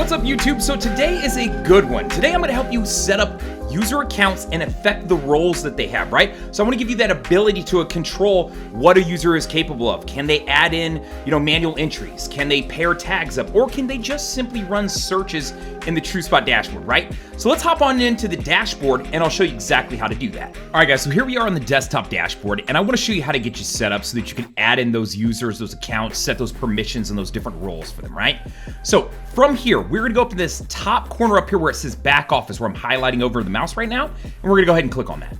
What's up, YouTube? So today is a good one. Today I'm going to help you set up user accounts and affect the roles that they have, right? So I want to give you that ability to control what a user is capable of. Can they add in, manual entries? Can they pair tags up? Or can they just simply run searches in the TrueSpot dashboard, right? So let's hop on into the dashboard and I'll show you exactly how to do that. All right, guys, so here we are on the desktop dashboard and I want to show you how to get you set up so that you can add in those users, those accounts, set those permissions and those different roles for them, right? So from here, we're going to go up to this top corner up here where it says back office, where I'm highlighting over the mouse right now, and we're going to go ahead and click on that.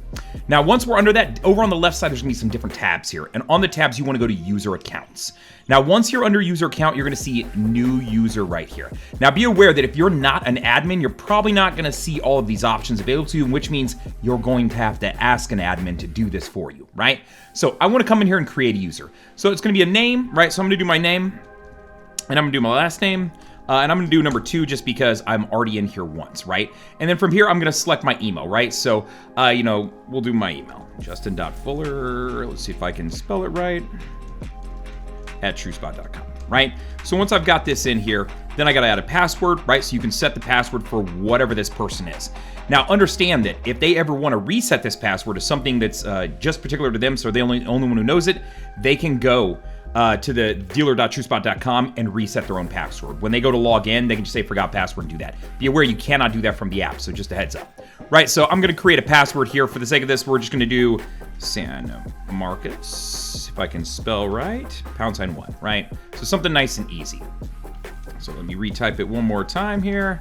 Now, once we're under that, over on the left side, there's going to be some different tabs here, and on the tabs, you want to go to user accounts. Now, once you're under user account, you're going to see new user right here. Now, be aware that if you're not an admin, you're probably not going to see all of these options available to you, which means you're going to have to ask an admin to do this for you, right? So I want to come in here and create a user. So it's going to be a name, right? So I'm going to do my name, and I'm going to do my last name. And I'm gonna do number 2 just because I'm already in here once, right? And then from here, I'm gonna select my email, right? So, we'll do my email, justin.fuller, let's see if I can spell it right, at truespot.com, right? So once I've got this in here, then I gotta add a password, right? So you can set the password for whatever this person is. Now, understand that if they ever wanna reset this password to something that's just particular to them, so they're the only one who knows it, they can go to the dealer.truespot.com and reset their own password. When they go to log in, they can just say forgot password and do that. Be aware you cannot do that from the app, so just a heads up. Right, so I'm gonna create a password here. For the sake of this, we're just gonna do San Marcos, if I can spell right, #1, right? So something nice and easy. So let me retype it one more time here.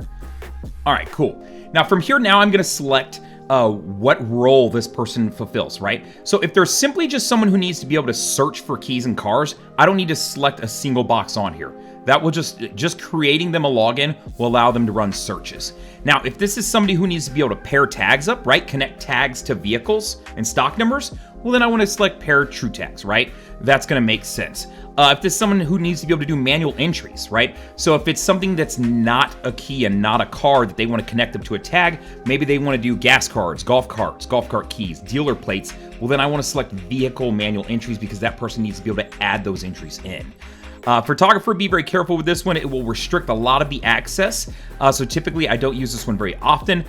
All right, cool. Now from here, now I'm gonna select what role this person fulfills, right? So if there's simply just someone who needs to be able to search for keys and cars, I don't need to select a single box on here. That will just creating them a login will allow them to run searches. Now, if this is somebody who needs to be able to pair tags up, right? Connect tags to vehicles and stock numbers, well, then I want to select pair true tags, right? That's going to make sense. If there's someone who needs to be able to do manual entries, right? So if it's something that's not a key and not a car that they want to connect up to a tag, maybe they want to do gas cards, golf cart keys, dealer plates, well, then I want to select vehicle manual entries because that person needs to be able to add those entries in. Photographer, be very careful with this one. It will restrict a lot of the access. So typically I don't use this one very often.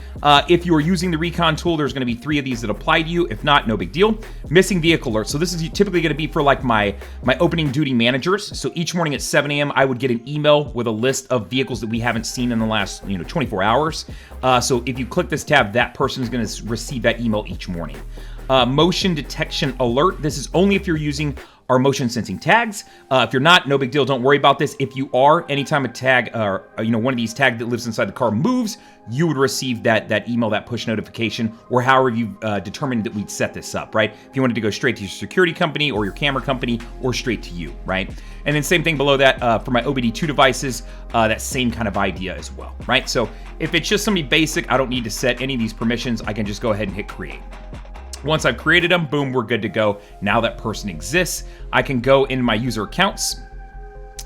If you are using the recon tool, there's gonna be 3 of these that apply to you. If not, no big deal. Missing vehicle alerts. So this is typically gonna be for like my opening duty managers. So each morning at 7 a.m., I would get an email with a list of vehicles that we haven't seen in the last 24 hours. So if you click this tab, that person is gonna receive that email each morning. Motion detection alert. This is only if you're using our motion sensing tags. If you're not, no big deal. Don't worry about this. If you are, anytime a tag or one of these tags that lives inside the car moves, you would receive that email, that push notification, or however you determined that we'd set this up, right? If you wanted to go straight to your security company or your camera company or straight to you, right? And then same thing below that for my OBD2 devices, that same kind of idea as well, right? So if it's just somebody basic, I don't need to set any of these permissions. I can just go ahead and hit create. Once I've created them, boom, we're good to go. Now that person exists, I can go in my user accounts.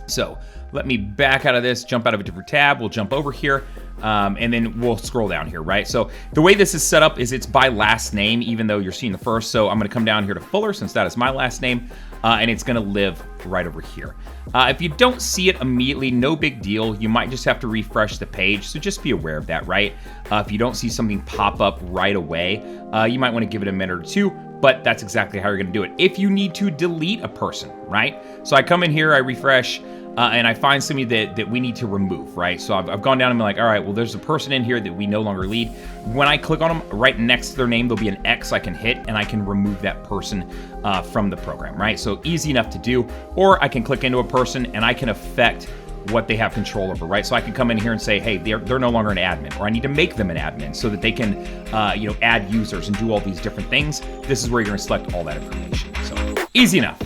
So let me back out of this, jump out of a different tab. We'll jump over here, and then we'll scroll down here, right? So the way this is set up is it's by last name, even though you're seeing the first. So I'm gonna come down here to Fuller, since that is my last name, and it's gonna live right over here. If you don't see it immediately, no big deal. You might just have to refresh the page, so just be aware of that, right? If you don't see something pop up right away, you might wanna give it a minute or 2, but that's exactly how you're gonna do it. If you need to delete a person, right? So I come in here, I refresh, and I find somebody that we need to remove, right? So I've gone down and been like, all right, well, there's a person in here that we no longer need. When I click on them, right next to their name, there'll be an X I can hit, and I can remove that person from the program, right? So easy enough to do. Or I can click into a person, and I can affect what they have control over, right? So I can come in here and say, hey, they're no longer an admin, or I need to make them an admin so that they can, add users and do all these different things. This is where you're gonna select all that information. So easy enough.